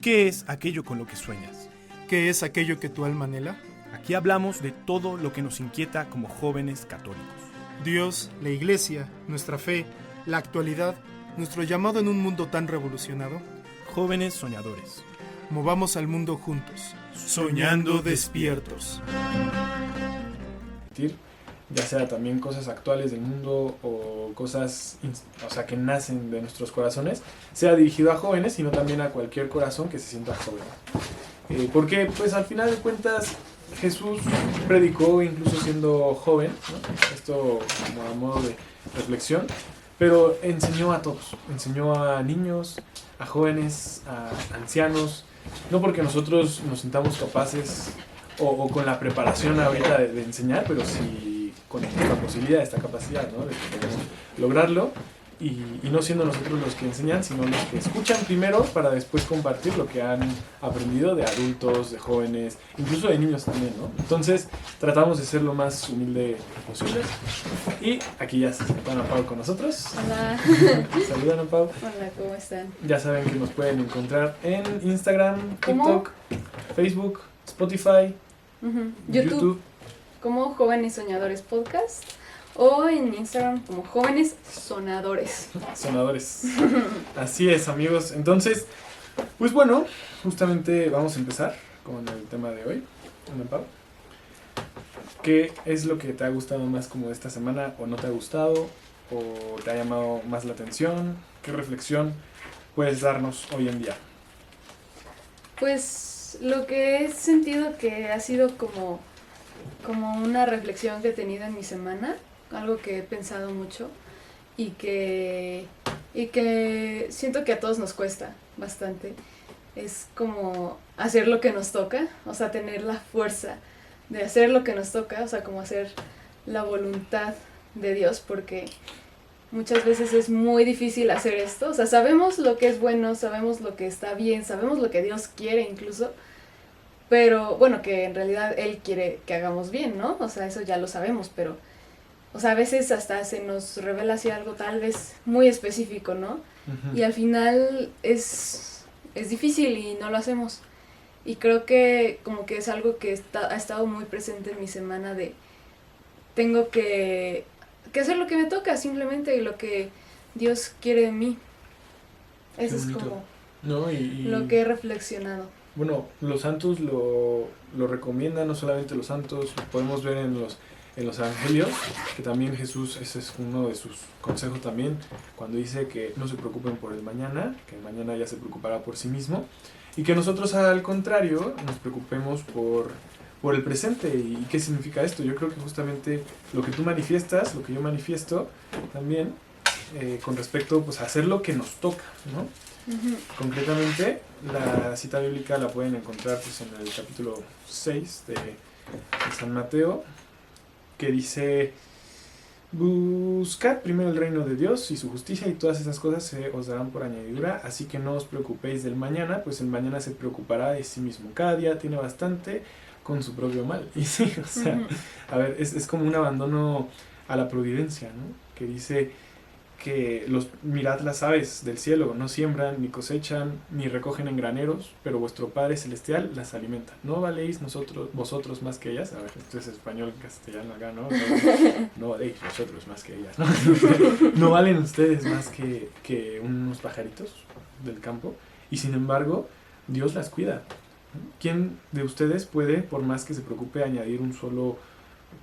¿Qué es aquello con lo que sueñas? ¿Qué es aquello que tu alma anhela? Aquí hablamos de todo lo que nos inquieta como jóvenes católicos. Dios, la Iglesia, nuestra fe, la actualidad, nuestro llamado en un mundo tan revolucionado. Jóvenes soñadores. Movamos al mundo juntos, soñando despiertos. Ya sea también cosas actuales del mundo o cosas que nacen de nuestros corazones, sea dirigido a jóvenes, sino también a cualquier corazón que se sienta joven. Porque pues al final de cuentas Jesús predicó incluso siendo joven, ¿no? Esto como a modo de reflexión, pero enseñó a todos, enseñó a niños, a jóvenes, a ancianos, no porque nosotros nos sintamos capaces o con la preparación ahorita de enseñar, pero sí con esta posibilidad, esta capacidad, ¿no? De que podemos lograrlo y no siendo nosotros los que enseñan, sino los que escuchan primero para después compartir lo que han aprendido de adultos, de jóvenes, incluso de niños también, ¿no? Entonces tratamos de ser lo más humilde posible. Y aquí ya se encuentra Ana Pau con nosotros. Hola. Saluda, Ana Pau. Hola, ¿cómo están? Ya saben que nos pueden encontrar en Instagram, ¿Cómo? TikTok, Facebook, Spotify, YouTube como Jóvenes Soñadores Podcast o en Instagram como Jóvenes Sonadores. Sonadores. Así es, amigos. Entonces, pues bueno, justamente vamos a empezar con el tema de hoy. Ana Pau, ¿qué es lo que te ha gustado más como esta semana o no te ha gustado o te ha llamado más la atención? ¿Qué reflexión puedes darnos hoy en día? Pues lo que he sentido que ha sido como una reflexión que he tenido en mi semana, algo que he pensado mucho y que siento que a todos nos cuesta bastante, es como hacer lo que nos toca, o sea, tener la fuerza de hacer lo que nos toca, o sea, como hacer la voluntad de Dios, porque muchas veces es muy difícil hacer esto, o sea, sabemos lo que es bueno, sabemos lo que está bien, sabemos lo que Dios quiere incluso, pero bueno, que en realidad Él quiere que hagamos bien, ¿no? O sea, eso ya lo sabemos, pero, o sea, a veces hasta se nos revela así algo tal vez muy específico, ¿no? Uh-huh. Y al final es difícil y no lo hacemos. Y creo que como que es algo que ha estado muy presente en mi semana de tengo que hacer lo que me toca simplemente y lo que Dios quiere de mí. Eso es como ¿no? lo que he reflexionado. Bueno, los santos lo recomiendan, no solamente los santos, lo podemos ver en los evangelios, que también Jesús, ese es uno de sus consejos también, cuando dice que no se preocupen por el mañana, que el mañana ya se preocupará por sí mismo, y que nosotros al contrario nos preocupemos por el presente. ¿Y qué significa esto? Yo creo que justamente lo que tú manifiestas, lo que yo manifiesto también, con respecto pues, a hacer lo que nos toca, ¿no? Uh-huh. Concretamente, la cita bíblica la pueden encontrar pues, en el capítulo 6 de San Mateo, que dice: buscad primero el reino de Dios y su justicia, y todas esas cosas se os darán por añadidura, así que no os preocupéis del mañana, pues el mañana se preocupará de sí mismo. Cada día tiene bastante con su propio mal. Y sí, o sea, a ver, es como un abandono a la providencia, ¿no? Que dice que mirad las aves del cielo, no siembran, ni cosechan, ni recogen en graneros, pero vuestro Padre Celestial las alimenta. ¿No valéis vosotros más que ellas? A ver, esto es español, castellano acá, ¿no? No valéis vosotros más que ellas, ¿no? ¿No valen ustedes más que unos pajaritos del campo? Y sin embargo, Dios las cuida. ¿Quién de ustedes puede, por más que se preocupe, añadir un solo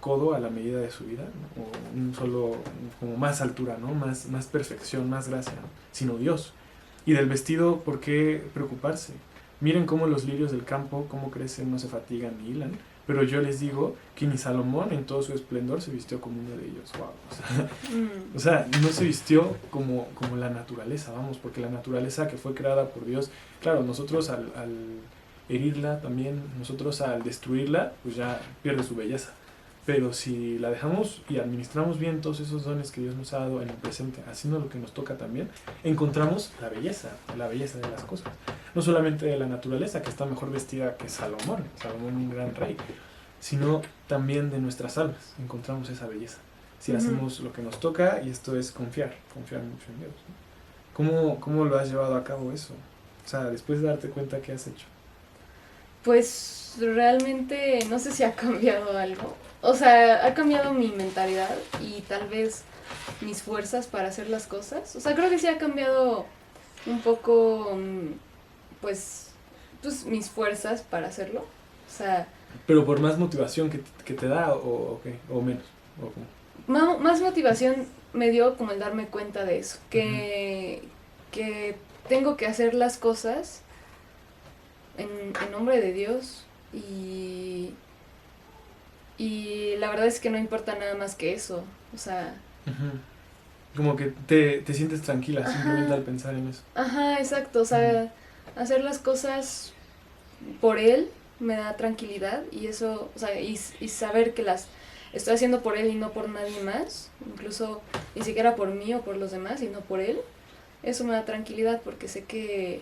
codo a la medida de su vida, ¿no? O un solo, como más altura, ¿no? Más perfección, más gracia, ¿no? Sino Dios. Y del vestido, ¿por qué preocuparse? Miren cómo los lirios del campo, cómo crecen, no se fatigan ni hilan, pero yo les digo que ni Salomón en todo su esplendor se vistió como uno de ellos. Wow. O sea, no se vistió como la naturaleza, vamos, porque la naturaleza que fue creada por Dios, claro, nosotros al herirla también, nosotros al destruirla, pues ya pierde su belleza. Pero si la dejamos y administramos bien todos esos dones que Dios nos ha dado en el presente, haciendo lo que nos toca también, encontramos la belleza de las cosas. No solamente de la naturaleza, que está mejor vestida que Salomón un gran rey, sino también de nuestras almas, encontramos esa belleza. Si hacemos lo que nos toca, y esto es confiar mucho en Dios, ¿no? ¿Cómo lo has llevado a cabo eso? O sea, después de darte cuenta que has hecho. Pues realmente no sé si ha cambiado algo. O sea, ha cambiado mi mentalidad y tal vez mis fuerzas para hacer las cosas. O sea, creo que sí ha cambiado un poco, pues mis fuerzas para hacerlo. O sea, Pero por más motivación que te da o qué, o menos. O como. más motivación me dio como el darme cuenta de eso. Que tengo que hacer las cosas en nombre de Dios y la verdad es que no importa nada más que eso, o sea... Ujú. Como que te sientes tranquila Ajá. simplemente al pensar en eso. Ajá, exacto, o sea, hacer las cosas por Él me da tranquilidad y eso, o sea, y saber que las estoy haciendo por Él y no por nadie más, incluso ni siquiera por mí o por los demás, sino por Él, eso me da tranquilidad porque sé que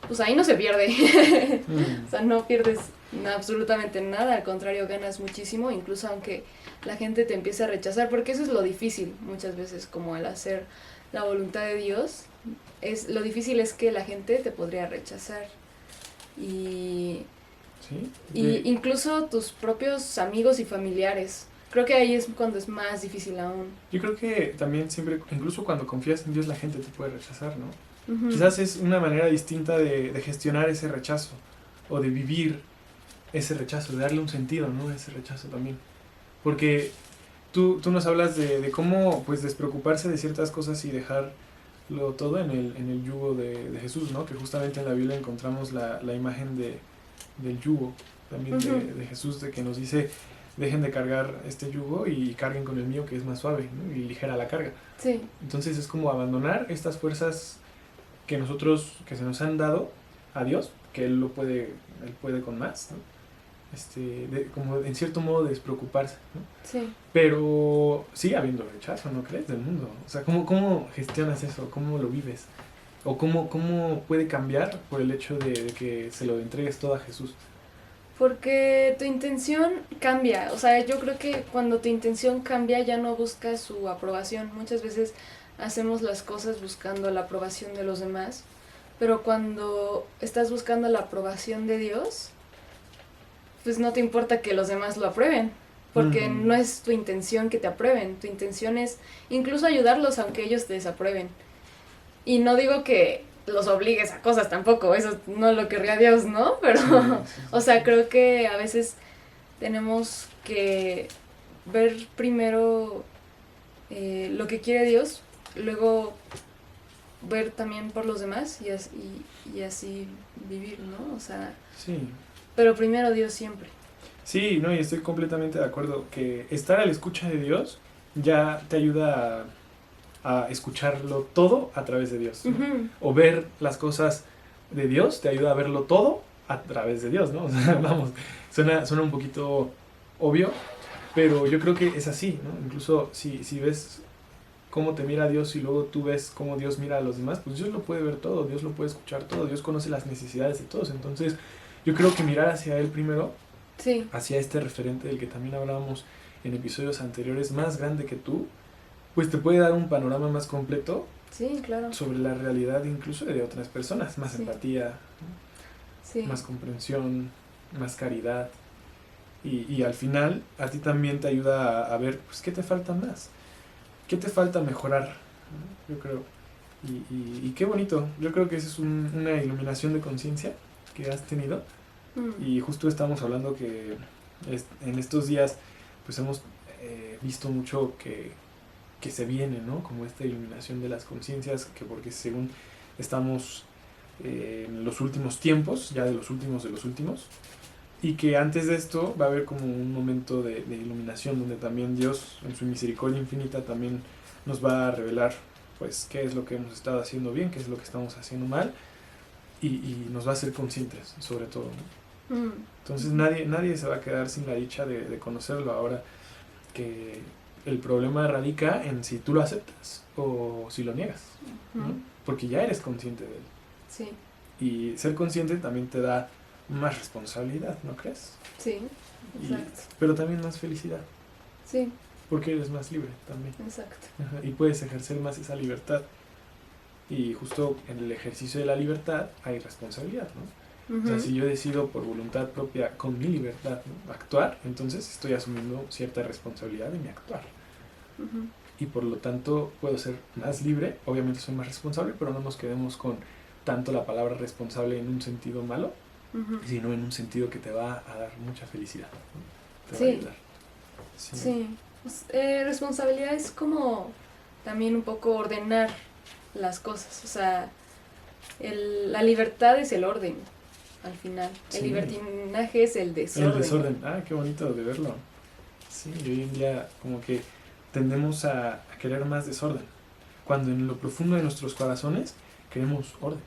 pues ahí no se pierde. O sea, no pierdes absolutamente nada, al contrario, ganas muchísimo, incluso aunque la gente te empiece a rechazar, porque eso es lo difícil muchas veces, como al hacer la voluntad de Dios, lo difícil es que la gente te podría rechazar. Y ¿Sí? incluso tus propios amigos y familiares. Creo que ahí es cuando es más difícil aún. Yo creo que también siempre, incluso cuando confías en Dios, la gente te puede rechazar, ¿no? Ujú. Quizás es una manera distinta de gestionar ese rechazo o de vivir ese rechazo, de darle un sentido, ¿no? A ese rechazo también. Porque tú nos hablas de cómo pues despreocuparse de ciertas cosas y dejarlo todo en el yugo de Jesús, ¿no? Que justamente en la Biblia encontramos la imagen del yugo también de Jesús, de que nos dice dejen de cargar este yugo y carguen con el mío que es más suave, ¿no? Y ligera la carga. Sí. Entonces es como abandonar estas fuerzas que se nos han dado a Dios, que Él puede con más, ¿no? Como en cierto modo despreocuparse, ¿no? Sí. Pero sigue habiendo rechazo, ¿no crees? Del mundo. O sea, ¿cómo gestionas eso? ¿Cómo lo vives? ¿O cómo puede cambiar por el hecho de que se lo entregues todo a Jesús? Porque tu intención cambia, o sea, yo creo que cuando tu intención cambia ya no buscas su aprobación. Muchas veces hacemos las cosas buscando la aprobación de los demás, pero cuando estás buscando la aprobación de Dios, pues no te importa que los demás lo aprueben, porque no es tu intención que te aprueben, tu intención es incluso ayudarlos aunque ellos te desaprueben. Y no digo que los obligues a cosas tampoco, eso no lo querría Dios, ¿no? Pero, Sí. o sea, creo que a veces tenemos que ver primero lo que quiere Dios, luego ver también por los demás y así vivir, ¿no? O sea, Sí. pero primero Dios siempre. Sí, no, y estoy completamente de acuerdo que estar a la escucha de Dios ya te ayuda a escucharlo todo a través de Dios, ¿no? Ujú. O ver las cosas de Dios te ayuda a verlo todo a través de Dios, ¿no? O sea, vamos, suena un poquito obvio, pero yo creo que es así, ¿no? Incluso si ves cómo te mira Dios y luego tú ves cómo Dios mira a los demás, pues Dios lo puede ver todo, Dios lo puede escuchar todo, Dios conoce las necesidades de todos. Entonces yo creo que mirar hacia Él primero, Sí. hacia este referente del que también hablábamos en episodios anteriores, más grande que tú, pues te puede dar un panorama más completo Sí, claro. sobre la realidad incluso de otras personas, más Sí. empatía, Sí. más comprensión, más caridad. Y al final a ti también te ayuda a ver pues qué te falta más, qué te falta mejorar, ¿no? Yo creo. Y qué bonito, yo creo que esa es una iluminación de conciencia que has tenido. Y justo estamos hablando que en estos días pues hemos visto mucho que se viene, ¿no? Como esta iluminación de las conciencias, que porque según estamos en los últimos tiempos, ya de los últimos, y que antes de esto va a haber como un momento de iluminación donde también Dios en su misericordia infinita también nos va a revelar pues qué es lo que hemos estado haciendo bien, qué es lo que estamos haciendo mal, y nos va a hacer conscientes sobre todo, ¿no? Entonces nadie se va a quedar sin la dicha de conocerlo ahora, que el problema radica en si tú lo aceptas o si lo niegas, ¿no? Porque ya eres consciente de él. Sí. Y ser consciente también te da más responsabilidad, ¿no crees? Sí, exacto. Pero también más felicidad, Sí, porque eres más libre también. exacto. Ajá, y puedes ejercer más esa libertad Y justo en el ejercicio de la libertad hay responsabilidad, ¿no? O sea, Ujú. si yo decido por voluntad propia, con mi libertad, ¿no?, actuar, entonces estoy asumiendo cierta responsabilidad de mi actuar. Ujú. Y por lo tanto puedo ser más libre, obviamente soy más responsable, pero no nos quedemos con tanto la palabra responsable en un sentido malo, Ujú. sino en un sentido que te va a dar mucha felicidad, ¿no? Te va a Sí. ayudar. Sí. Sí, pues, responsabilidad es como también un poco ordenar las cosas, o sea, la libertad es el orden, al final, Sí. el libertinaje es el desorden. El desorden, qué bonito de verlo. Sí, y hoy en día como que tendemos a querer más desorden, cuando en lo profundo de nuestros corazones queremos orden.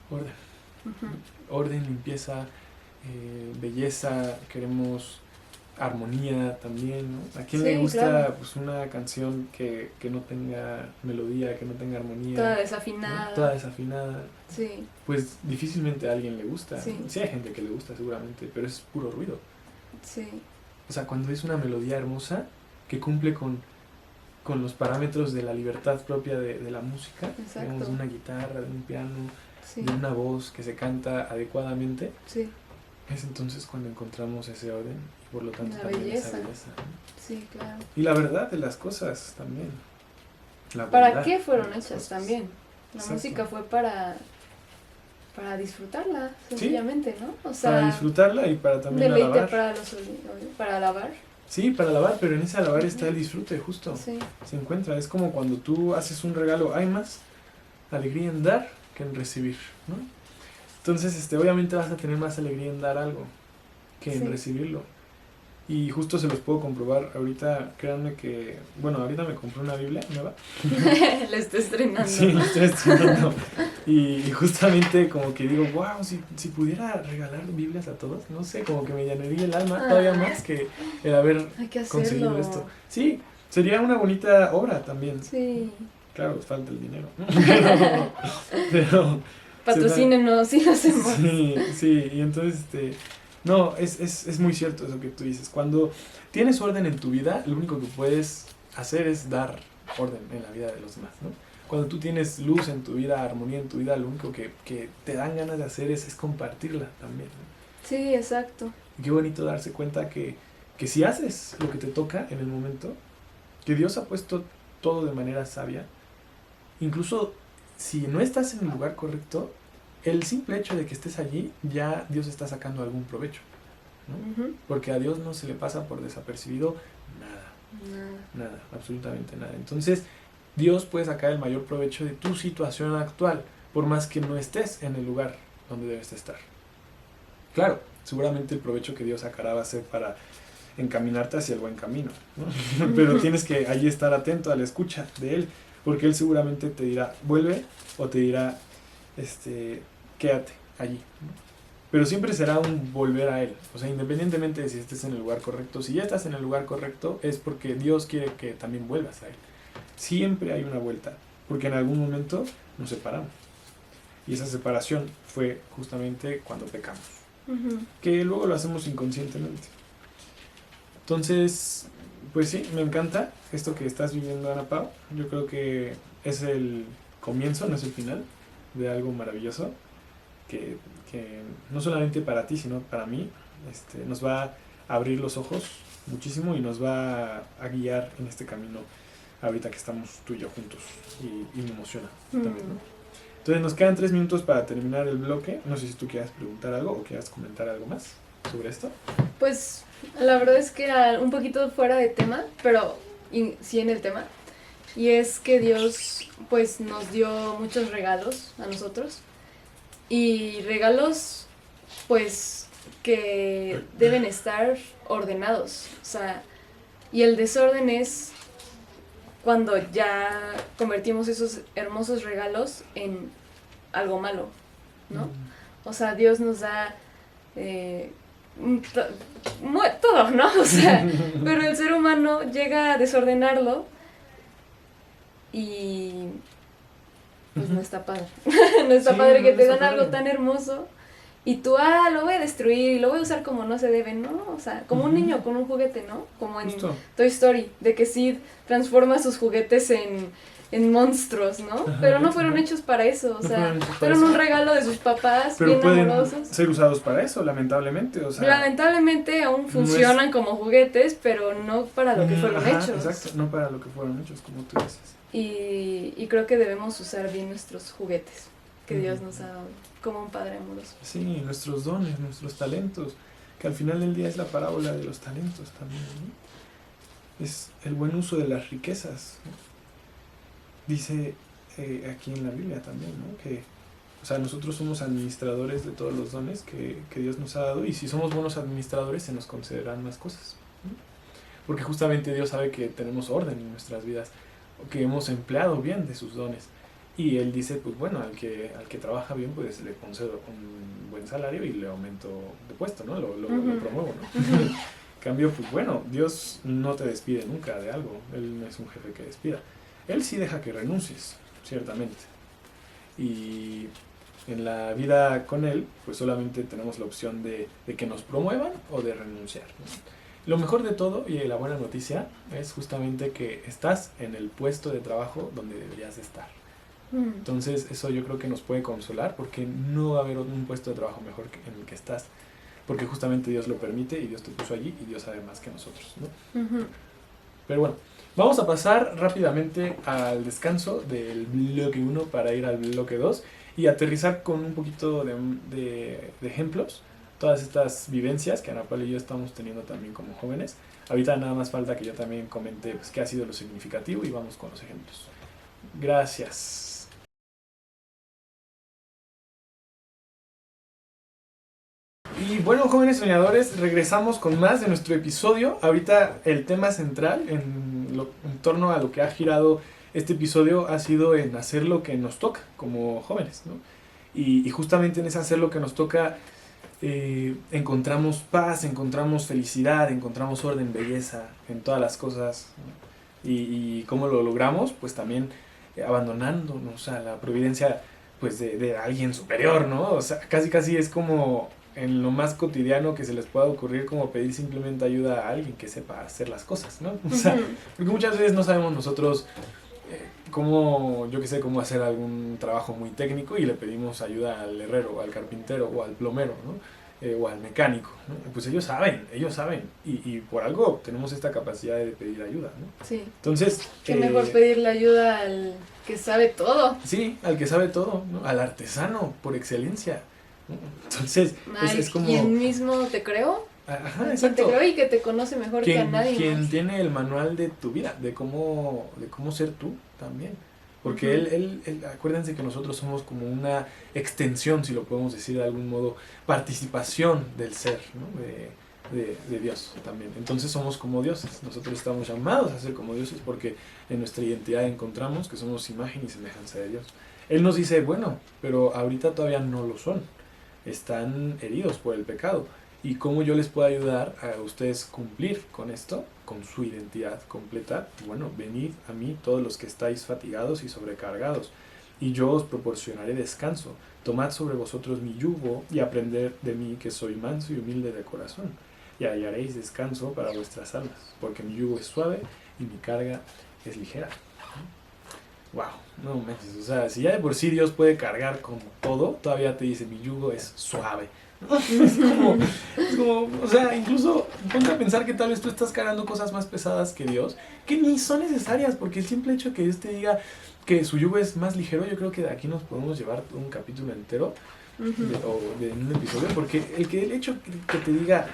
Orden. Ujú. Orden, limpieza, belleza, queremos armonía también, ¿no? ¿A quién le Sí, gusta claro. pues una canción que no tenga melodía, que no tenga armonía, Toda ¿no?, desafinada. toda desafinada? Sí, Pues difícilmente a alguien le gusta. Sí. Sí hay gente que le gusta seguramente, pero es puro ruido. sí, O sea, cuando es una melodía hermosa que cumple con los parámetros de la libertad propia de la música, Exacto. digamos, de una guitarra, de un piano, sí, de una voz que se canta adecuadamente, sí, es entonces cuando encontramos ese orden y por lo tanto La también esa belleza. belleza, ¿no? sí, claro. Y la verdad de las cosas también. La ¿Para bondad qué fueron de las hechas cosas. también? La Exacto. música fue para disfrutarla, sencillamente, ¿no? O sea, Para disfrutarla y para un también deleite alabar. para alabar. Sí, para alabar, pero en ese alabar Ujú. está el disfrute, justo. Sí, Se encuentra, es como cuando tú haces un regalo, hay más alegría en dar que en recibir, ¿no? Entonces, obviamente vas a tener más alegría en dar algo que en Sí. recibirlo. Y justo se los puedo comprobar ahorita, créanme que, bueno, ahorita me compré una Biblia nueva. la estoy estrenando. Sí, la estoy estrenando. Y justamente como que digo, wow, si pudiera regalar Biblias a todos, no sé, como que me llenaría el alma todavía más que el haber Hay que conseguido hacerlo. esto. Sí, sería una bonita obra también. Sí. Claro, falta el dinero, ¿no? Pero Patrocínenos y lo hacemos. sí, sí, y entonces, no, es muy cierto eso que tú dices. Cuando tienes orden en tu vida, lo único que puedes hacer es dar orden en la vida de los demás, ¿no? Cuando tú tienes luz en tu vida, armonía en tu vida, lo único que te dan ganas de hacer es compartirla también, ¿no? Sí, exacto. Y qué bonito darse cuenta que si haces lo que te toca en el momento, que Dios ha puesto todo de manera sabia, incluso si no estás en el lugar correcto, el simple hecho de que estés allí, ya Dios está sacando algún provecho, ¿no? Ujú. Porque a Dios no se le pasa por desapercibido nada, Nada. nada, absolutamente nada. Entonces, Dios puede sacar el mayor provecho de tu situación actual, por más que no estés en el lugar donde debes estar. Claro, seguramente el provecho que Dios sacará va a ser para encaminarte hacia el buen camino, ¿no? Pero tienes que allí estar atento a la escucha de Él, porque Él seguramente te dirá, vuelve, o te dirá, quédate allí, ¿no? Pero siempre será un volver a Él, o sea, independientemente de si estés en el lugar correcto. Si ya estás en el lugar correcto, es porque Dios quiere que también vuelvas a Él. Siempre hay una vuelta, porque en algún momento nos separamos, y esa separación fue justamente cuando pecamos, Ujú. que luego lo hacemos inconscientemente. Entonces, pues sí, me encanta esto que estás viviendo, Ana Pau. Yo creo que es el comienzo, no es el final, de algo maravilloso que no solamente para ti, sino para mí, nos va a abrir los ojos muchísimo y nos va a guiar en este camino ahorita que estamos tú y yo juntos, y me emociona también, ¿no? Entonces nos quedan 3 minutos para terminar el bloque. No sé si tú quieras preguntar algo o quieras comentar algo más sobre esto. Pues la verdad es que un poquito fuera de tema, pero sí en el tema. Y es que Dios pues nos dio muchos regalos a nosotros. Y regalos pues que deben estar ordenados. O sea, y el desorden es cuando ya convertimos esos hermosos regalos en algo malo, ¿no? O sea, Dios nos da todo, ¿no? O sea, pero el ser humano llega a desordenarlo y pues no está padre. No está Sí, padre que no te está dan algo padre. tan hermoso y tú, lo voy a destruir y lo voy a usar como no se debe, ¿no? O sea, como un Ujú. niño con un juguete, ¿no? Como en Justo. Toy Story, de que Sid transforma sus juguetes en monstruos, ¿no? Ajá, pero no fueron ajá. hechos para eso, o No sea, fueron hechos para fueron eso. un regalo de sus papás, Pero bien pueden amorosos. ser usados para eso, lamentablemente. O sea, Lamentablemente aún no es- funcionan como juguetes, pero no para lo que fueron ajá, hechos. Exacto, no para lo que fueron hechos, como tú dices. Y creo que debemos usar bien nuestros juguetes que Ujú. Dios nos ha dado como un padre amoroso. Sí, nuestros dones, nuestros talentos, que al final del día es la parábola de los talentos también, ¿no? Es el buen uso de las riquezas, ¿no? Dice aquí en la Biblia también, ¿no? Que, o sea, nosotros somos administradores de todos los dones que Dios nos ha dado, y si somos buenos administradores se nos concederán más cosas, ¿no? Porque justamente Dios sabe que tenemos orden en nuestras vidas, o que hemos empleado bien de sus dones. Y él dice, pues bueno, al que trabaja bien, pues le concedo un buen salario y le aumento de puesto, ¿no? Lo Ujú. promuevo, ¿no? En cambio, pues bueno, Dios no te despide nunca de algo. Él no es un jefe que despida. Él sí deja que renuncies, ciertamente. Y en la vida con él, pues solamente tenemos la opción de que nos promuevan o de renunciar, ¿no? Lo mejor de todo, y la buena noticia, es justamente que estás en el puesto de trabajo donde deberías de estar. Mm. Entonces eso yo creo que nos puede consolar, porque no va a haber un puesto de trabajo mejor en el que estás, porque justamente Dios lo permite y Dios te puso allí y Dios sabe más que nosotros, ¿no? Ujú. Pero bueno, vamos a pasar rápidamente al descanso del bloque 1 para ir al bloque 2 y aterrizar con un poquito de ejemplos todas estas vivencias que Ana Paula y yo estamos teniendo también como jóvenes. Ahorita nada más falta que yo también comente pues, qué ha sido lo significativo, y vamos con los ejemplos. Gracias. Y bueno, jóvenes soñadores, regresamos con más de nuestro episodio. Ahorita el tema central en torno a lo que ha girado este episodio ha sido en hacer lo que nos toca como jóvenes, ¿no? Y justamente en ese hacer lo que nos toca encontramos paz, encontramos felicidad, encontramos orden, belleza en todas las cosas, ¿no? Y cómo lo logramos, pues también abandonándonos a la providencia pues de alguien superior, ¿no? O sea, casi es como en lo más cotidiano que se les pueda ocurrir, como pedir simplemente ayuda a alguien que sepa hacer las cosas, ¿no? O sea, Ujú. porque muchas veces no sabemos nosotros cómo, yo qué sé, cómo hacer algún trabajo muy técnico y le pedimos ayuda al herrero, o al carpintero, o al plomero, ¿no? O al mecánico, ¿no? Pues ellos saben, y por algo tenemos esta capacidad de pedir ayuda, ¿no? Sí. Entonces, Qué mejor pedirle ayuda al que sabe todo. sí, al que sabe todo, ¿no? Al artesano por excelencia, ¿no? Entonces, es como... Quien mismo te creó, Ajá, quien te exacto. creó y que te conoce mejor que a nadie Quien más. tiene el manual de tu vida, de cómo ser tú también. Porque Ujú. él, acuérdense que nosotros somos como una extensión, si lo podemos decir de algún modo, participación del ser, ¿no? de Dios también. Entonces somos como dioses. Nosotros estamos llamados a ser como dioses porque en nuestra identidad encontramos que somos imagen y semejanza de Dios. Él nos dice, bueno, pero ahorita todavía no lo son. Están heridos por el pecado. ¿Y cómo yo les puedo ayudar a ustedes cumplir con esto, con su identidad completa? Bueno, venid a mí todos los que estáis fatigados y sobrecargados, y yo os proporcionaré descanso. Tomad sobre vosotros mi yugo y aprended de mí, que soy manso y humilde de corazón, y hallaréis descanso para vuestras almas, porque mi yugo es suave y mi carga es ligera. Wow, no manches, o sea, si ya de por sí Dios puede cargar con todo, todavía te dice mi yugo es suave. Es como, o sea, incluso ponte a pensar que tal vez tú estás cargando cosas más pesadas que Dios, que ni son necesarias, porque el simple hecho de que Dios te diga que su yugo es más ligero, yo creo que de aquí nos podemos llevar un capítulo entero o de un episodio, porque el hecho que te diga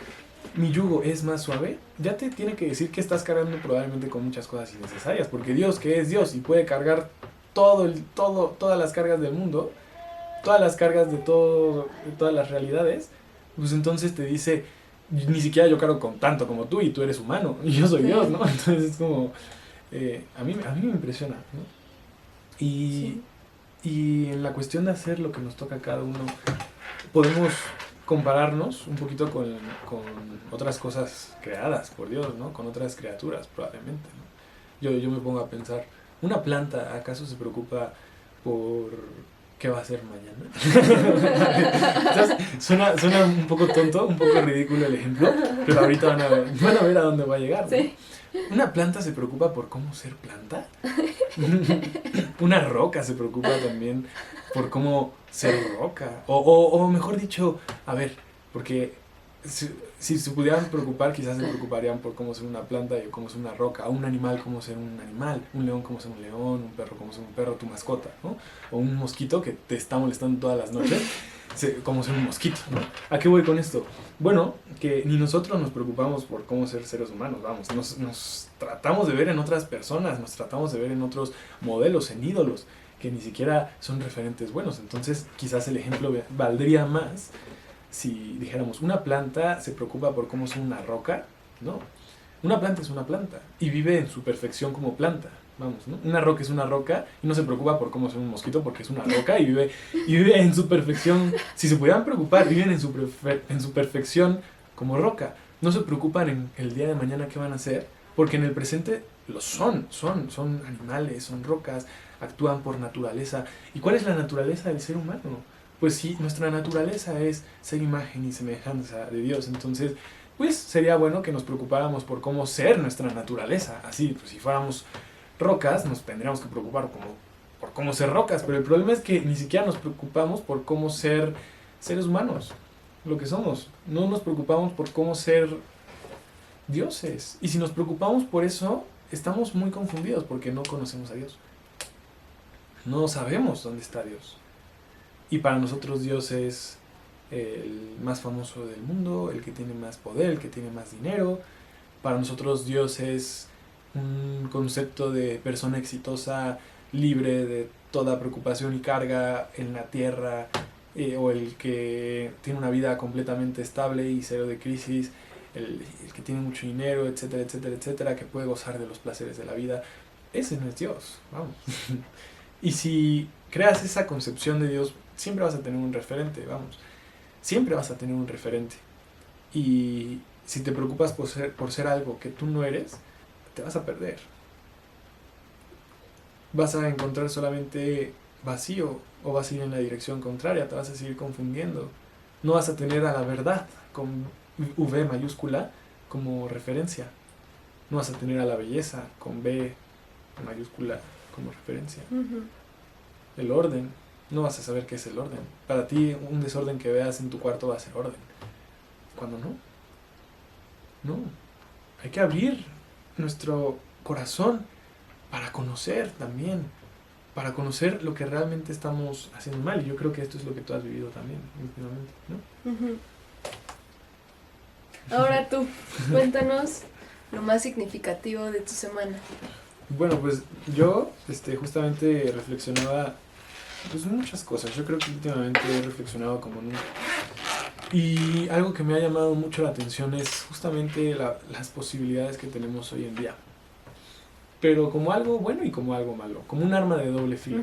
mi yugo es más suave, ya te tiene que decir que estás cargando probablemente con muchas cosas innecesarias, porque Dios, que es Dios y puede cargar todas las cargas del mundo, todas las cargas de todas las realidades, pues entonces te dice, ni siquiera yo cargo con tanto como tú, y tú eres humano, y yo soy Sí. Dios, ¿no? Entonces es como, a mí me impresiona, ¿no? Sí. Y en la cuestión de hacer lo que nos toca a cada uno, podemos compararnos un poquito con otras cosas creadas por Dios, ¿no? Con otras criaturas, probablemente, ¿no? Yo me pongo a pensar, ¿una planta acaso se preocupa por qué va a hacer mañana? Entonces, suena un poco tonto, un poco ridículo el ejemplo, pero ahorita van a ver a dónde va a llegar, ¿no? Sí. ¿Una planta se preocupa por cómo ser planta? Una roca se preocupa también por cómo ser roca. O mejor dicho, a ver, porque si se pudieran preocupar, quizás se preocuparían por cómo ser una planta y cómo ser una roca. O un animal, cómo ser un animal. Un león, cómo ser un león. Un perro, cómo ser un perro, tu mascota, ¿no? O un mosquito que te está molestando todas las noches. Como ser un mosquito, ¿no? ¿A qué voy con esto? Bueno, que ni nosotros nos preocupamos por cómo ser seres humanos, vamos, nos tratamos de ver en otras personas, nos tratamos de ver en otros modelos, en ídolos, que ni siquiera son referentes buenos. Entonces, quizás el ejemplo valdría más si dijéramos, una planta se preocupa por cómo es una roca, ¿no? Una planta es una planta y vive en su perfección como planta. Vamos, ¿no? Una roca es una roca y no se preocupa por cómo es un mosquito porque es una roca y vive en su perfección. Si se pudieran preocupar, viven en su perfección como roca. No se preocupan en el día de mañana qué van a hacer, porque en el presente lo son animales, son rocas, actúan por naturaleza. ¿Y cuál es la naturaleza del ser humano? Pues sí, nuestra naturaleza es ser imagen y semejanza de Dios. Entonces, pues sería bueno que nos preocupáramos por cómo ser nuestra naturaleza. Así, pues si fuéramos rocas, nos tendríamos que preocupar por cómo ser rocas, pero el problema es que ni siquiera nos preocupamos por cómo ser seres humanos, lo que somos. No nos preocupamos por cómo ser dioses. Y si nos preocupamos por eso, estamos muy confundidos porque no conocemos a Dios. No sabemos dónde está Dios. Y para nosotros Dios es el más famoso del mundo, el que tiene más poder, el que tiene más dinero. Para nosotros Dios es un concepto de persona exitosa, libre de toda preocupación y carga en la tierra, o el que tiene una vida completamente estable y cero de crisis, el que tiene mucho dinero, etcétera, etcétera, etcétera, que puede gozar de los placeres de la vida. Ese no es Dios, vamos. Y si creas esa concepción de Dios, siempre vas a tener un referente, vamos. Siempre vas a tener un referente. Y si te preocupas por ser algo que tú no eres, te vas a perder. Vas a encontrar solamente vacío o vas a ir en la dirección contraria, te vas a seguir confundiendo. No vas a tener a la verdad con V mayúscula como referencia. No vas a tener a la belleza con B mayúscula como referencia. El orden, no vas a saber qué es el orden. Para ti un desorden que veas en tu cuarto va a ser orden. Cuando no, hay que abrir nuestro corazón para conocer también, para conocer lo que realmente estamos haciendo mal. Y yo creo que esto es lo que tú has vivido también últimamente, ¿no? Ahora tú, cuéntanos lo más significativo de tu semana. Bueno, pues yo justamente reflexionaba pues muchas cosas. Yo creo que últimamente he reflexionado como nunca. Y algo que me ha llamado mucho la atención es justamente las posibilidades que tenemos hoy en día. Pero como algo bueno y como algo malo, como un arma de doble filo.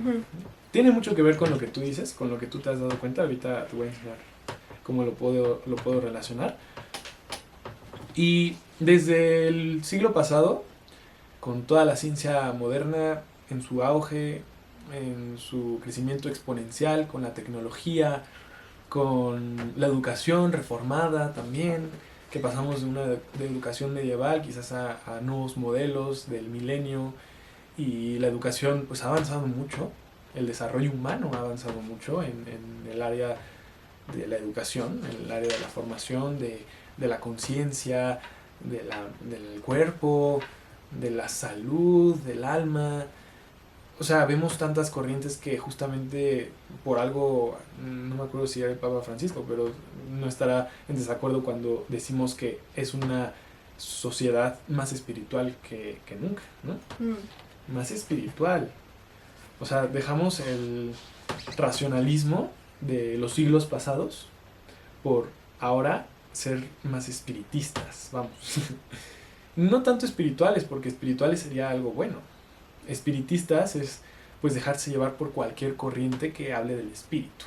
Tiene mucho que ver con lo que tú dices, con lo que tú te has dado cuenta. Ahorita te voy a enseñar cómo lo puedo relacionar. Y desde el siglo pasado, con toda la ciencia moderna en su auge, en su crecimiento exponencial, con la tecnología, con la educación reformada también, que pasamos de educación medieval quizás a nuevos modelos del milenio, y la educación pues ha avanzado mucho, el desarrollo humano ha avanzado mucho en el área de la educación, en el área de la formación, de la conciencia, del cuerpo, de la salud, del alma. O sea, vemos tantas corrientes que justamente por algo, no me acuerdo si era el Papa Francisco, pero no estará en desacuerdo cuando decimos que es una sociedad más espiritual que nunca, ¿no? Más espiritual. O sea, dejamos el racionalismo de los siglos pasados por ahora ser más espiritistas, vamos. No tanto espirituales, porque espirituales sería algo bueno. Espiritistas es pues dejarse llevar por cualquier corriente que hable del espíritu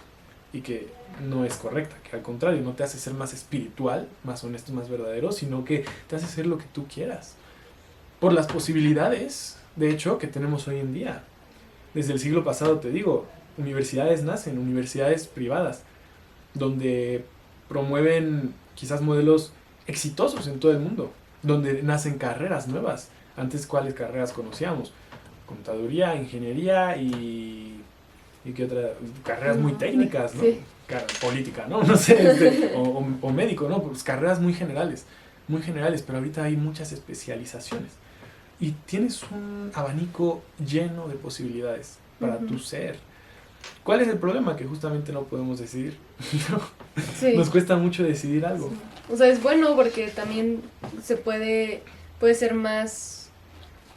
y que no es correcta, que al contrario no te hace ser más espiritual, más honesto, más verdadero, sino que te hace ser lo que tú quieras por las posibilidades, de hecho, que tenemos hoy en día. Desde el siglo pasado, te digo, universidades nacen, universidades privadas, donde promueven quizás modelos exitosos en todo el mundo, donde nacen carreras nuevas. Antes, ¿cuáles carreras conocíamos? Contaduría, ingeniería y qué otra, carreras muy técnicas, ¿no? Sí. Política, ¿no? No sé, o médico, ¿no? Pues carreras muy generales, pero ahorita hay muchas especializaciones. Y tienes un abanico lleno de posibilidades para tu ser. ¿Cuál es el problema? Que justamente no podemos decidir. Sí. Nos cuesta mucho decidir algo. Sí. O sea, es bueno porque también puede ser más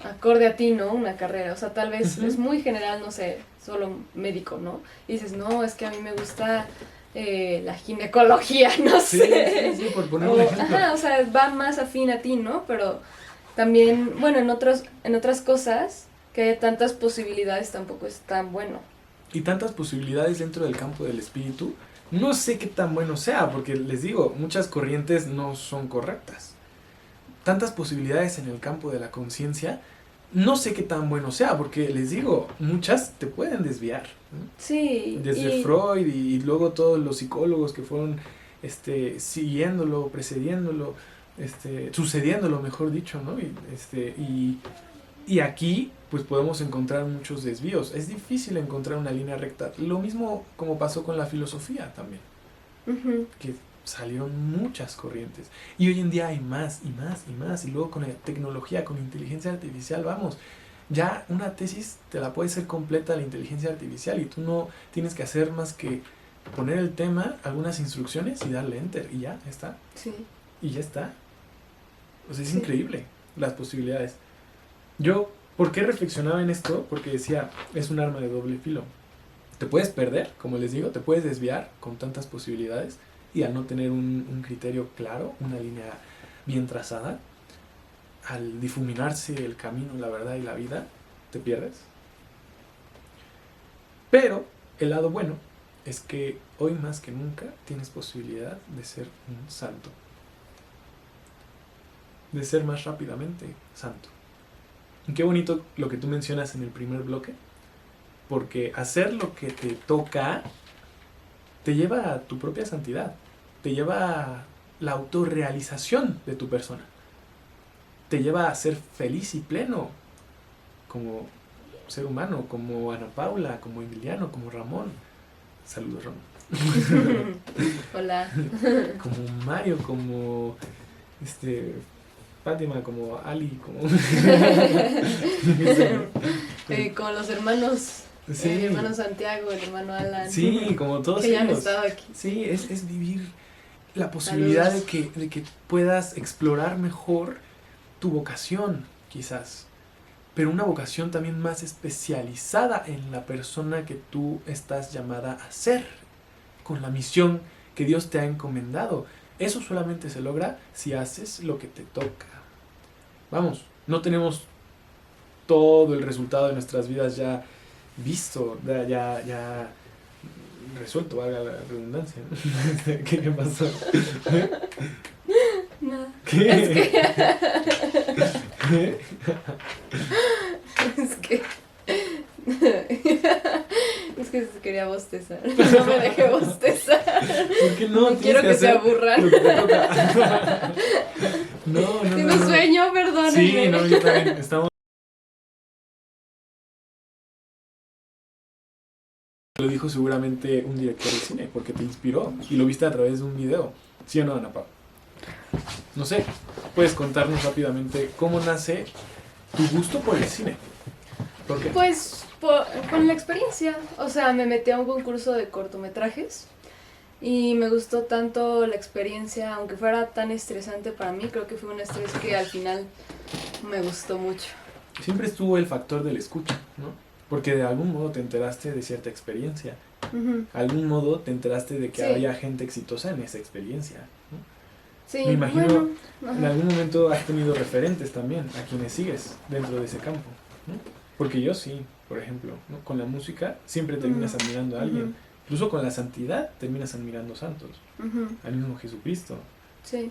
acorde a ti, ¿no? Una carrera. O sea, tal vez es muy general, no sé, solo médico, ¿no? Y dices, no, es que a mí me gusta la ginecología, no sé. Sí, por poner un ejemplo. Ajá, o sea, va más afín a ti, ¿no? Pero también, bueno, en otras cosas que haya tantas posibilidades tampoco es tan bueno. Y tantas posibilidades dentro del campo del espíritu, no sé qué tan bueno sea, porque les digo, muchas corrientes no son correctas. Tantas posibilidades en el campo de la conciencia, no sé qué tan bueno sea, porque les digo, muchas te pueden desviar, ¿no? Sí. Desde Freud y luego todos los psicólogos que fueron siguiéndolo, precediéndolo, sucediéndolo, mejor dicho, ¿no? Y aquí pues podemos encontrar muchos desvíos. Es difícil encontrar una línea recta. Lo mismo como pasó con la filosofía también, que salieron muchas corrientes. Y hoy en día hay más y más y más. Y luego con la tecnología, con inteligencia artificial, vamos, ya una tesis te la puede ser completa la inteligencia artificial y tú no tienes que hacer más que poner el tema, algunas instrucciones y darle enter y ya está. Sí. Y ya está. O sea, es increíble las posibilidades. Yo, ¿por qué reflexionaba en esto? Porque decía, es un arma de doble filo. Te puedes perder, como les digo, te puedes desviar con tantas posibilidades y al no tener un criterio claro, una línea bien trazada, al difuminarse el camino, la verdad y la vida, te pierdes. Pero el lado bueno es que hoy más que nunca tienes posibilidad de ser un santo. De ser más rápidamente santo. Y qué bonito lo que tú mencionas en el primer bloque, porque hacer lo que te toca te lleva a tu propia santidad, te lleva a la autorrealización de tu persona, te lleva a ser feliz y pleno como ser humano, como Ana Paula, como Emiliano, como Ramón. Saludos, Ramón. Hola. Como Mario, como Fátima, como Ali, como como los hermanos, sí. El hermano Santiago, el hermano Alan. Sí, como todos que ya han ellos. estado aquí. Sí, es vivir la posibilidad de que puedas explorar mejor tu vocación, quizás. Pero una vocación también más especializada en la persona que tú estás llamada a ser, con la misión que Dios te ha encomendado. Eso solamente se logra si haces lo que te toca. Vamos, no tenemos todo el resultado de nuestras vidas ya visto, ya resuelto, valga la redundancia. ¿Qué pasó? No. ¿Qué? Es que quería bostezar. No me dejé bostezar. ¿Por qué no? No quiero que se aburran. Lo que te toca. No. Tengo sueño, perdónenme. Sí, no, yo también. Estamos. Lo dijo seguramente un director de cine porque te inspiró y lo viste a través de un video. ¿Sí o no, Ana Paula? No sé, ¿puedes contarnos rápidamente cómo nace tu gusto por el cine? ¿Por qué? Pues con la experiencia, o sea, me metí a un concurso de cortometrajes y me gustó tanto la experiencia, aunque fuera tan estresante para mí, creo que fue un estrés que al final me gustó mucho. Siempre estuvo el factor del escucha, ¿no? Porque de algún modo te enteraste de cierta experiencia. De algún modo te enteraste de que había gente exitosa en esa experiencia, ¿no? Sí, me imagino, bueno, en algún momento has tenido referentes también a quienes sigues dentro de ese campo, ¿no? Porque yo sí, por ejemplo, ¿no? Con la música siempre terminas admirando a alguien. Incluso con la santidad terminas admirando santos. Al mismo Jesucristo. Sí.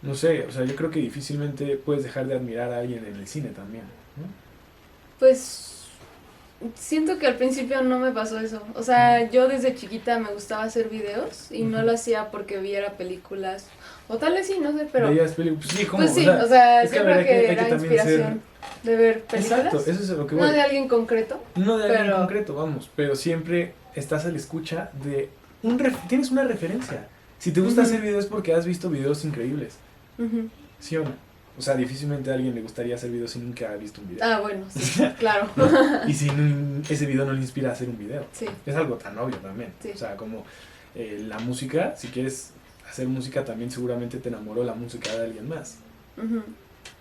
No sé, o sea, yo creo que difícilmente puedes dejar de admirar a alguien en el cine también, ¿no? Pues siento que al principio no me pasó eso. O sea, yo desde chiquita me gustaba hacer videos y no lo hacía porque viera películas. O tal vez sí, no sé, pero... ¿Veías películas? Sí, ¿cómo? Pues sí, o sea, es que, yo a ver, creo que hay que era también inspiración de ver películas. Exacto, eso es lo que voy. No de alguien concreto. No de alguien pero- concreto, vamos, pero siempre estás a la escucha de tienes una referencia. Si te gusta Ujú. hacer videos es porque has visto videos increíbles, Ujú. ¿sí o no? O sea, difícilmente a alguien le gustaría hacer videos si nunca ha visto un video. Ah, bueno, sí, claro. Y si ese video no le inspira a hacer un video. Sí. Es algo tan obvio también. Sí. O sea, como la música, si quieres hacer música también seguramente te enamoró la música de alguien más. Ujú.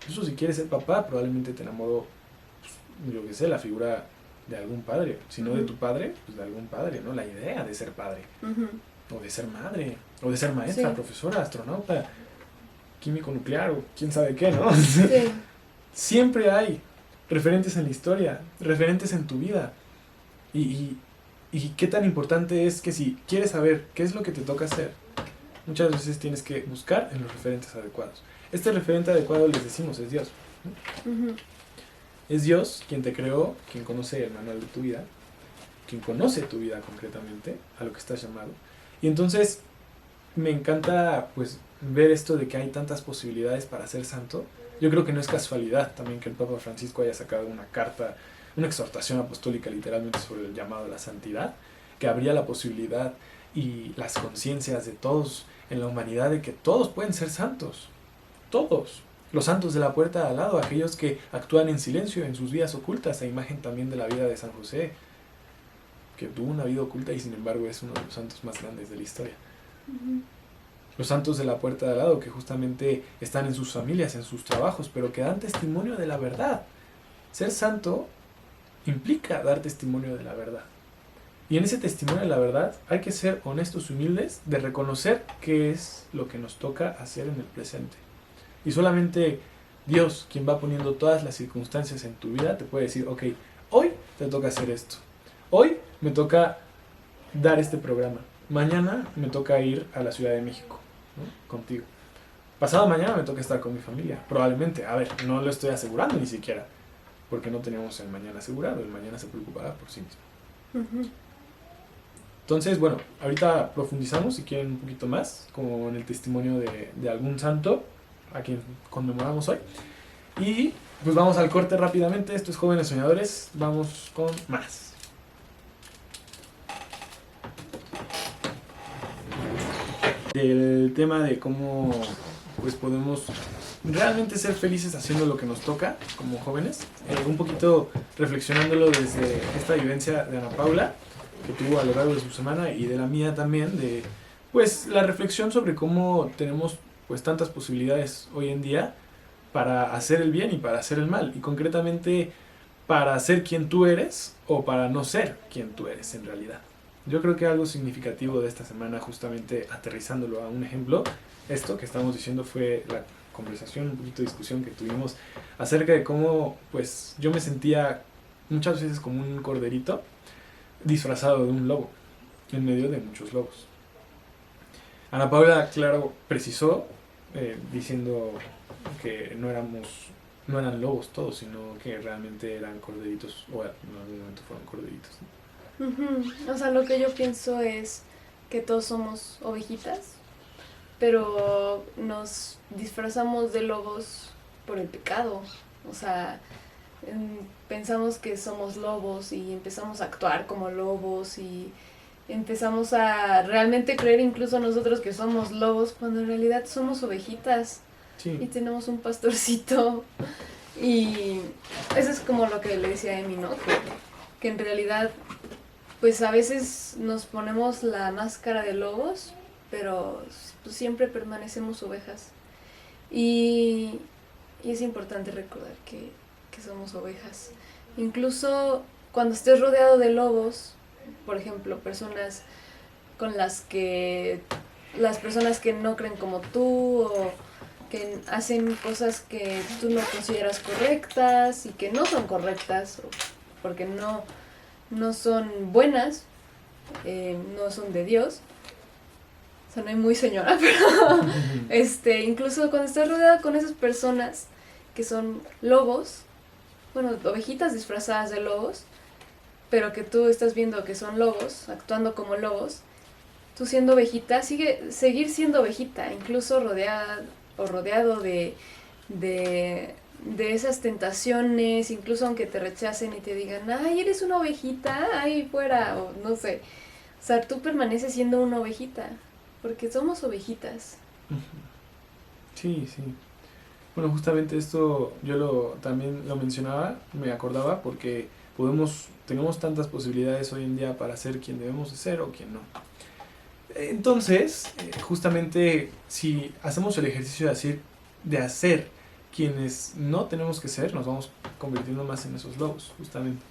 Incluso si quieres ser papá, probablemente te enamoró, pues, yo qué sé, la figura de algún padre. Si no de tu padre, pues de algún padre, ¿no? La idea de ser padre. Ujú. O de ser madre. O de ser maestra, Sí. profesora, astronauta, químico nuclear o quién sabe qué, ¿no? Sí. Siempre hay referentes en la historia, referentes en tu vida. Y qué tan importante es que si quieres saber qué es lo que te toca hacer, muchas veces tienes que buscar en los referentes adecuados. Este referente adecuado, les decimos, es Dios. Ujú. Es Dios quien te creó, quien conoce el manual de tu vida, quien conoce tu vida concretamente, a lo que estás llamado. Y entonces me encanta pues ver esto de que hay tantas posibilidades para ser santo. Yo creo que no es casualidad también que el Papa Francisco haya sacado una carta, una exhortación apostólica literalmente sobre el llamado a la santidad, que abría la posibilidad y las conciencias de todos en la humanidad de que todos pueden ser santos. Todos. Los santos de la puerta de al lado, aquellos que actúan en silencio en sus vidas ocultas, a imagen también de la vida de San José, que tuvo una vida oculta y sin embargo es uno de los santos más grandes de la historia. Ujú. Los santos de la puerta de al lado, que justamente están en sus familias, en sus trabajos, pero que dan testimonio de la verdad. Ser santo implica dar testimonio de la verdad. Y en ese testimonio de la verdad hay que ser honestos y humildes de reconocer qué es lo que nos toca hacer en el presente. Y solamente Dios, quien va poniendo todas las circunstancias en tu vida, te puede decir, ok, hoy te toca hacer esto. Hoy me toca dar este programa. Mañana me toca ir a la Ciudad de México, ¿no? Contigo. Pasado mañana me toca estar con mi familia. Probablemente, a ver, no lo estoy asegurando ni siquiera, porque no tenemos el mañana asegurado. El mañana se preocupará por sí mismo. Ujú. Entonces, bueno, ahorita profundizamos, si quieren, un poquito más, como en el testimonio de algún santo a quien conmemoramos hoy. Y pues vamos al corte rápidamente. Esto es Jóvenes Soñadores. Vamos con más. Del tema de cómo pues podemos realmente ser felices haciendo lo que nos toca como jóvenes. Un poquito reflexionándolo desde esta vivencia de Ana Paula, que tuvo a lo largo de su semana, y de la mía también, de pues la reflexión sobre cómo tenemos pues tantas posibilidades hoy en día para hacer el bien y para hacer el mal, y concretamente para ser quien tú eres o para no ser quien tú eres en realidad. Yo creo que algo significativo de esta semana, justamente aterrizándolo a un ejemplo, esto que estamos diciendo fue la conversación, un poquito de discusión que tuvimos acerca de cómo pues yo me sentía muchas veces como un corderito disfrazado de un lobo en medio de muchos lobos. Ana Paula, claro, precisó diciendo que no eran lobos todos, sino que realmente eran corderitos, o en algún momento fueron corderitos, ¿no? Ujú. O sea, lo que yo pienso es que todos somos ovejitas, pero nos disfrazamos de lobos por el pecado. O sea, pensamos que somos lobos y empezamos a actuar como lobos y empezamos a realmente creer incluso nosotros que somos lobos cuando en realidad somos ovejitas y Sí, tenemos un pastorcito. Y eso es como lo que le decía a Emi, ¿no? Que en realidad pues a veces nos ponemos la máscara de lobos, pero pues, siempre permanecemos ovejas. Y es importante recordar que somos ovejas. Incluso cuando estés rodeado de lobos, por ejemplo, personas con las personas que no creen como tú o que hacen cosas que tú no consideras correctas y que no son correctas porque no son buenas, no son de Dios. Soné muy señora, pero incluso cuando estás rodeada con esas personas que son lobos, bueno, ovejitas disfrazadas de lobos, pero que tú estás viendo que son lobos, actuando como lobos, tú siendo ovejita, seguir siendo ovejita, incluso rodeado de esas tentaciones, incluso aunque te rechacen y te digan, ay, eres una ovejita, ahí fuera, o no sé. O sea, tú permaneces siendo una ovejita, porque somos ovejitas. Sí, sí. Bueno, justamente esto también lo mencionaba, me acordaba, porque tenemos tantas posibilidades hoy en día para ser quien debemos de ser o quien no. Entonces, justamente si hacemos el ejercicio de hacer quienes no tenemos que ser, nos vamos convirtiendo más en esos lobos, justamente.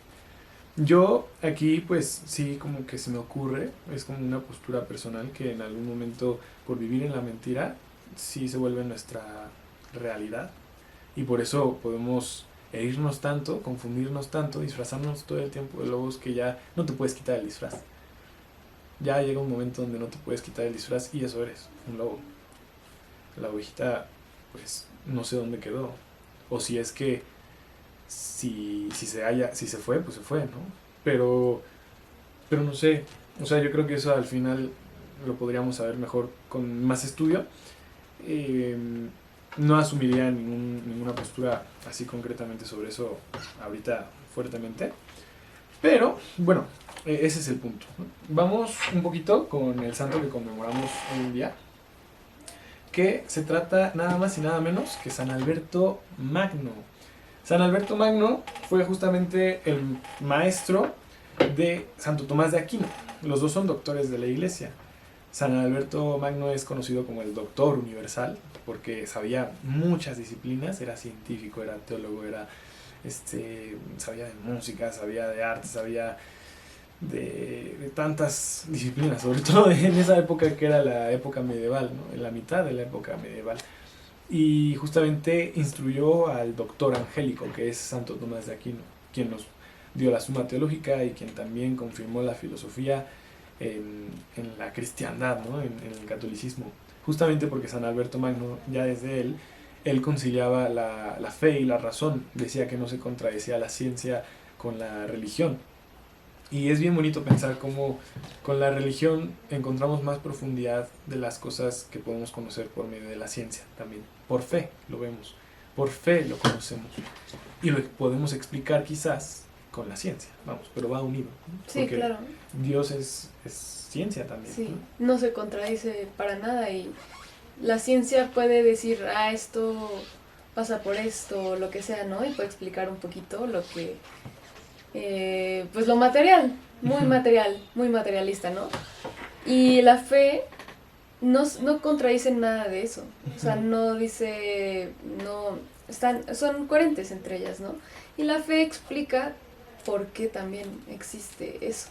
Yo aquí pues sí como que se me ocurre, es como una postura personal que en algún momento por vivir en la mentira sí se vuelve nuestra realidad y por eso podemos herirnos tanto, confundirnos tanto, disfrazarnos todo el tiempo de lobos que ya no te puedes quitar el disfraz. Ya llega un momento donde no te puedes quitar el disfraz y eso eres, un lobo. La ovejita pues no sé dónde quedó, o si es que si se fue, pues se fue, ¿no? Pero no sé, o sea, yo creo que eso al final lo podríamos saber mejor con más estudio. No asumiría ninguna postura así concretamente sobre eso ahorita fuertemente, pero bueno, ese es el punto, ¿no? Vamos un poquito con el santo que conmemoramos hoy en día, que se trata nada más y nada menos que San Alberto Magno. San Alberto Magno fue justamente el maestro de Santo Tomás de Aquino. Los dos son doctores de la iglesia. San Alberto Magno es conocido como el doctor universal porque sabía muchas disciplinas, era científico, era teólogo, sabía de música, sabía de arte, sabía de tantas disciplinas, sobre todo en esa época que era la época medieval, ¿no? En la mitad de la época medieval. Y justamente instruyó al doctor angélico, que es Santo Tomás de Aquino, quien nos dio la Suma Teológica y quien también confirmó la filosofía en la cristiandad, ¿no? En el catolicismo. Justamente porque San Alberto Magno, ya desde él conciliaba la fe y la razón, decía que no se contradecía la ciencia con la religión. Y es bien bonito pensar cómo con la religión encontramos más profundidad de las cosas que podemos conocer por medio de la ciencia también. Por fe lo vemos, por fe lo conocemos. Y lo podemos explicar quizás con la ciencia, vamos, pero va unido, ¿no? Sí, porque claro. Dios es ciencia también. Sí, ¿no? no se contradice para nada y la ciencia puede decir, esto pasa por esto, lo que sea, ¿no? Y puede explicar un poquito lo que... pues lo material, muy materialista, ¿no? Y la fe no contradice nada de eso, o sea, no dice, son coherentes entre ellas, ¿no? Y la fe explica por qué también existe eso,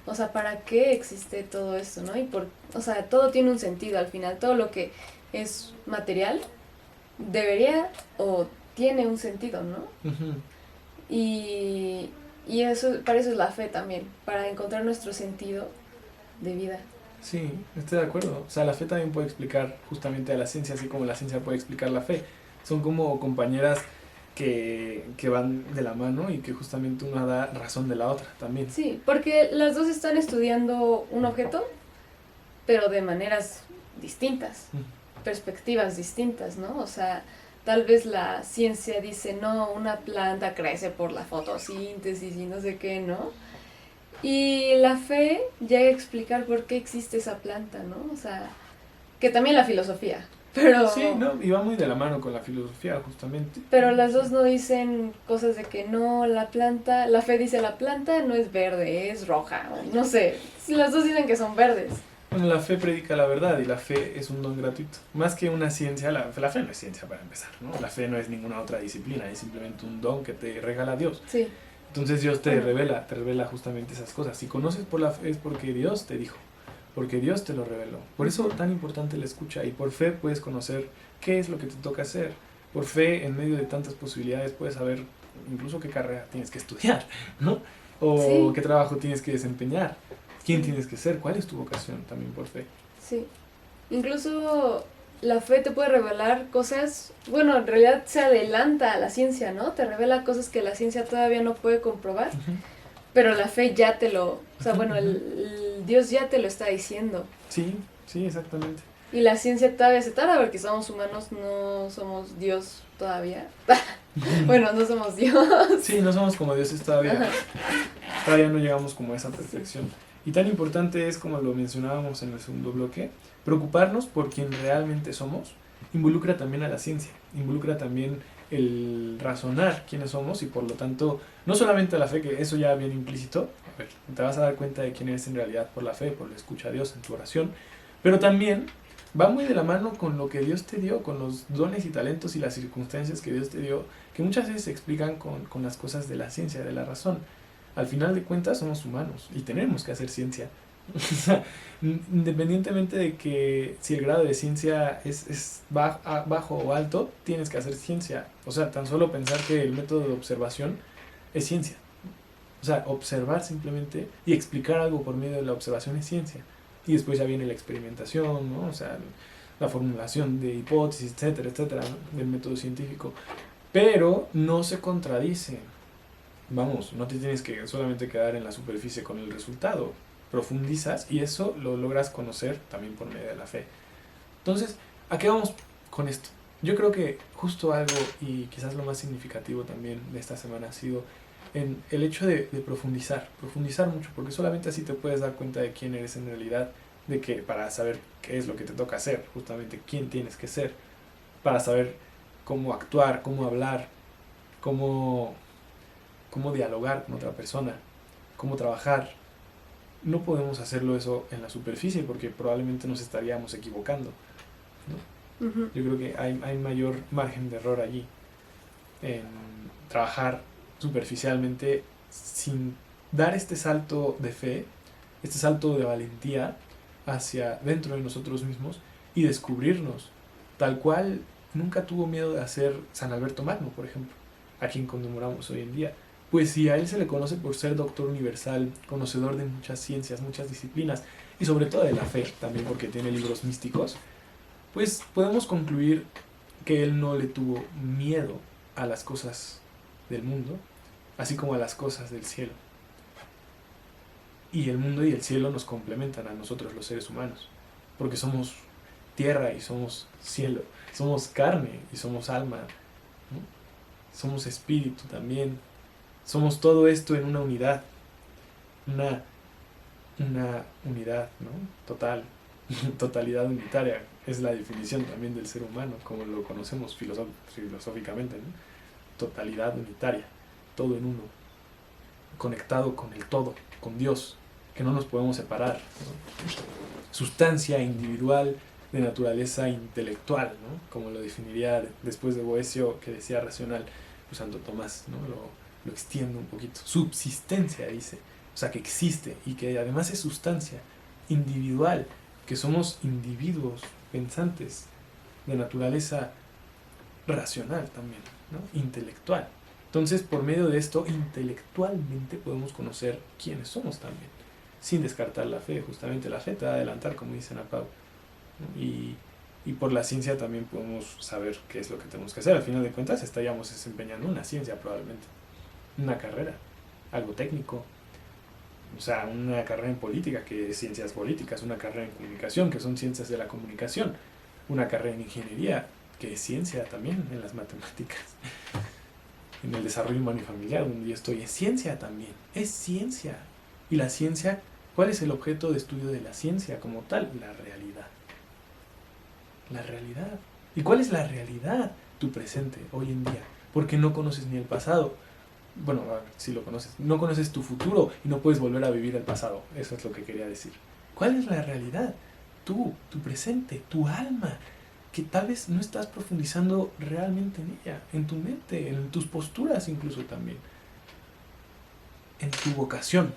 o sea, para qué existe todo esto, ¿no? O sea, todo tiene un sentido al final, todo lo que es material debería o tiene un sentido, ¿no? Y eso, para eso es la fe también, para encontrar nuestro sentido de vida. Sí, estoy de acuerdo. O sea, la fe también puede explicar justamente a la ciencia, así como la ciencia puede explicar la fe. Son como compañeras que van de la mano y que justamente una da razón de la otra también. Sí, porque las dos están estudiando un objeto, pero de maneras distintas, perspectivas distintas, ¿no? O sea, tal vez la ciencia dice, no, una planta crece por la fotosíntesis y no sé qué, ¿no? Y la fe llega a explicar por qué existe esa planta, ¿no? O sea, que también la filosofía, pero... Sí, no, y va muy de la mano con la filosofía, justamente. Pero las dos no dicen cosas de que no, la fe dice la planta no es verde, es roja, o no sé. Las dos dicen que son verdes. Bueno, la fe predica la verdad y la fe es un don gratuito. Más que una ciencia, la fe no es ciencia para empezar, ¿no? La fe no es ninguna otra disciplina, es simplemente un don que te regala Dios. Sí. Entonces Dios te revela justamente esas cosas. Si conoces por la fe es porque Dios te dijo, porque Dios te lo reveló. Por eso tan importante la escucha y por fe puedes conocer qué es lo que te toca hacer. Por fe, en medio de tantas posibilidades, puedes saber incluso qué carrera tienes que estudiar, ¿no? O qué trabajo tienes que desempeñar. ¿Quién tienes que ser? ¿Cuál es tu vocación? También por fe. Sí. Incluso la fe te puede revelar cosas, bueno, en realidad se adelanta a la ciencia, ¿no? Te revela cosas que la ciencia todavía no puede comprobar, pero la fe ya te lo, o sea, bueno, el Dios ya te lo está diciendo. Sí, sí, exactamente. Y la ciencia todavía se tarda porque somos humanos, no somos Dios todavía. Bueno, no somos Dios. Sí, no somos como dioses todavía. Ajá. Todavía no llegamos como a esa perfección. Y tan importante es, como lo mencionábamos en el segundo bloque, preocuparnos por quien realmente somos. Involucra también a la ciencia, involucra también el razonar quiénes somos y por lo tanto, no solamente a la fe, que eso ya viene implícito, a ver, te vas a dar cuenta de quién eres en realidad por la fe, por la escucha a Dios en tu oración, pero también va muy de la mano con lo que Dios te dio, con los dones y talentos y las circunstancias que Dios te dio, que muchas veces se explican con las cosas de la ciencia, de la razón. Al final de cuentas somos humanos y tenemos que hacer ciencia. O sea, independientemente de que si el grado de ciencia es bajo o alto, tienes que hacer ciencia. O sea, tan solo pensar que el método de observación es ciencia. O sea, observar simplemente y explicar algo por medio de la observación es ciencia. Y después ya viene la experimentación, ¿no? O sea, la formulación de hipótesis, etcétera, etcétera, ¿no? Del método científico. Pero no se contradice. Vamos, no te tienes que solamente quedar en la superficie con el resultado. Profundizas y eso lo logras conocer también por medio de la fe. Entonces, ¿a qué vamos con esto? Yo creo que justo algo, y quizás lo más significativo también de esta semana ha sido en el hecho de profundizar mucho, porque solamente así te puedes dar cuenta de quién eres en realidad, de que para saber qué es lo que te toca hacer, justamente quién tienes que ser, para saber cómo actuar, cómo hablar, cómo dialogar con otra persona, cómo trabajar. No podemos hacerlo eso en la superficie porque probablemente nos estaríamos equivocando, ¿no? Uh-huh. Yo creo que hay mayor margen de error allí en trabajar superficialmente sin dar este salto de fe, este salto de valentía hacia dentro de nosotros mismos y descubrirnos, tal cual nunca tuvo miedo de hacer San Alberto Magno, por ejemplo, a quien conmemoramos hoy en día. Pues si a él se le conoce por ser doctor universal, conocedor de muchas ciencias, muchas disciplinas, y sobre todo de la fe, también porque tiene libros místicos, pues podemos concluir que él no le tuvo miedo a las cosas del mundo, así como a las cosas del cielo. Y el mundo y el cielo nos complementan a nosotros los seres humanos, porque somos tierra y somos cielo, somos carne y somos alma, ¿no? Somos espíritu también. Somos todo esto en una unidad, una unidad, ¿no? Total, totalidad unitaria, es la definición también del ser humano, como lo conocemos filosóficamente, ¿no? Totalidad unitaria, todo en uno, conectado con el todo, con Dios, que no nos podemos separar, ¿no? Sustancia individual de naturaleza intelectual, ¿no? Como lo definiría después de Boecio, que decía racional, pues Santo Tomás, ¿no? Lo extiende un poquito. Subsistencia, dice. O sea, que existe y que además es sustancia individual, que somos individuos pensantes de naturaleza racional también, ¿no? Intelectual. Entonces, por medio de esto, intelectualmente podemos conocer quiénes somos también, sin descartar la fe. Justamente la fe te va a adelantar, como dice Ana Pau, ¿no? Y por la ciencia también podemos saber qué es lo que tenemos que hacer. Al final de cuentas, estaríamos desempeñando una ciencia probablemente. Una carrera, algo técnico, o sea, una carrera en política, que es ciencias políticas, una carrera en comunicación, que son ciencias de la comunicación, una carrera en ingeniería, que es ciencia también en las matemáticas, en el desarrollo humano y familiar, donde yo estoy, es ciencia también, es ciencia. Y la ciencia, ¿cuál es el objeto de estudio de la ciencia como tal? La realidad. La realidad. ¿Y cuál es la realidad? Tu presente, hoy en día, porque no conoces ni el pasado. Bueno, si lo conoces, no conoces tu futuro y no puedes volver a vivir el pasado. Eso es lo que quería decir. ¿Cuál es la realidad? Tú, tu presente, tu alma, que tal vez no estás profundizando realmente en ella, en tu mente, en tus posturas incluso también, en tu vocación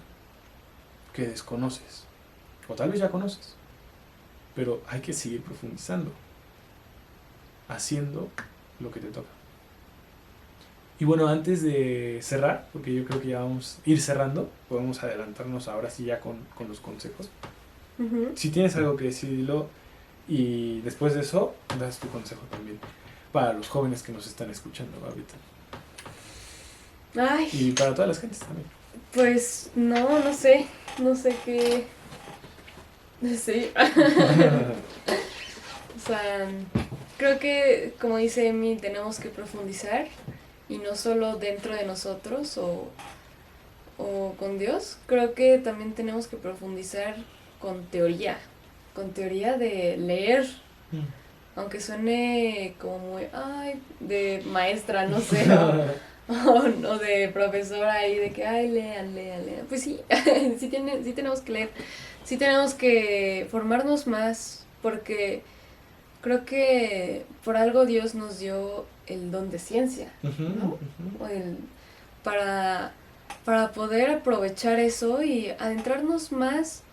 que desconoces, o tal vez ya conoces, pero hay que seguir profundizando, haciendo lo que te toca. Y bueno, antes de cerrar, porque yo creo que ya vamos a ir cerrando, podemos adelantarnos ahora sí ya con los consejos. Uh-huh. Si tienes algo que decirlo y después de eso, das tu consejo también para los jóvenes que nos están escuchando ahorita. Ay. Y para todas las gentes también. Pues no sé qué... Sí. O sea, creo que, como dice Emi, tenemos que profundizar y no solo dentro de nosotros o con Dios. Creo que también tenemos que profundizar con teoría de leer, aunque suene como muy, de maestra, no sé, o de profesora ahí de que, lean. Pues sí, sí tenemos que leer, sí tenemos que formarnos más, porque creo que por algo Dios nos dio el don de ciencia, ¿no? Para poder aprovechar eso y adentrarnos más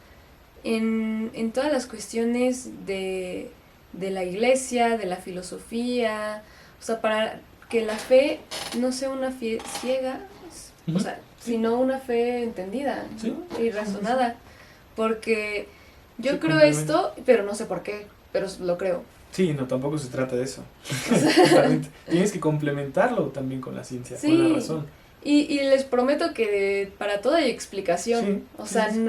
en todas las cuestiones de la iglesia, de la filosofía, o sea, para que la fe no sea una fe ciega, o sea, sino una fe entendida, ¿no? Sí. Y razonada, porque yo Sí, creo esto, pero no sé por qué, pero lo creo. Sí, no, tampoco se trata de eso. Justamente. Tienes que complementarlo también con la ciencia, Sí. con la razón. Y les prometo que para todo hay explicación, Sí, o sea, sí.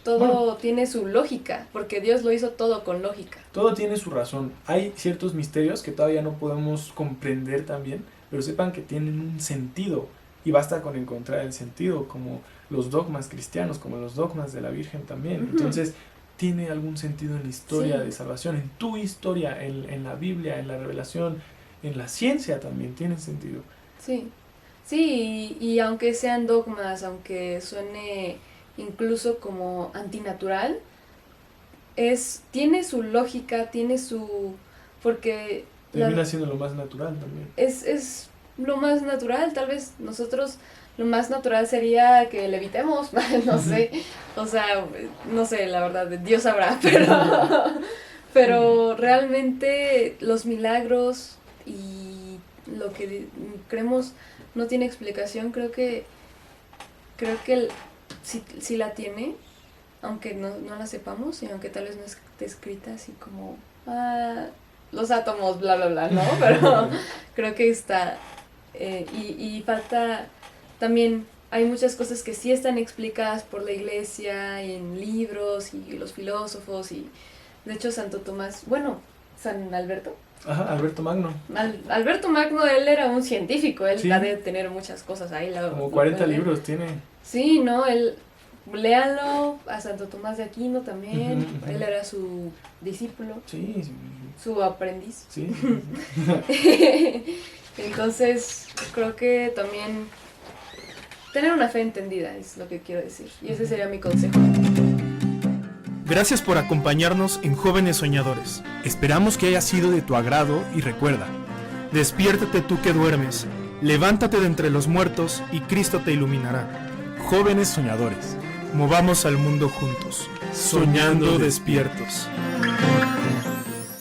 todo tiene su lógica, porque Dios lo hizo todo con lógica. Todo tiene su razón. Hay ciertos misterios que todavía no podemos comprender también, pero sepan que tienen un sentido y basta con encontrar el sentido, como los dogmas cristianos, como los dogmas de la Virgen también. Ujú. Entonces, tiene algún sentido en la historia Sí. de salvación, en tu historia, en la Biblia, en la revelación, en la ciencia también tiene sentido. Sí, y aunque sean dogmas, aunque suene incluso como antinatural, tiene su lógica, porque Termina siendo lo más natural también. es lo más natural. Tal vez nosotros lo más natural sería que levitemos, no sé, o sea, no sé, la verdad, Dios sabrá, pero realmente los milagros y lo que creemos no tiene explicación. Creo que sí la tiene, aunque no la sepamos y aunque tal vez no esté escrita así como los átomos, bla bla bla, ¿no? Pero creo que está y falta también. Hay muchas cosas que sí están explicadas por la iglesia y en libros y los filósofos, y de hecho Santo Tomás, San Alberto. Ajá, Alberto Magno. Alberto Magno, él era un científico, él Sí. ha de tener muchas cosas ahí. Como 40 libros tiene. Sí, ¿no? Léanlo, a Santo Tomás de Aquino también, Ujú. él era su discípulo, Sí, su aprendiz. sí. Entonces, creo que también tener una fe entendida es lo que quiero decir, y ese sería mi consejo. Gracias por acompañarnos en Jóvenes Soñadores. Esperamos que haya sido de tu agrado y recuerda, despiértate tú que duermes, levántate de entre los muertos y Cristo te iluminará. Jóvenes Soñadores, movamos al mundo juntos, soñando despiertos.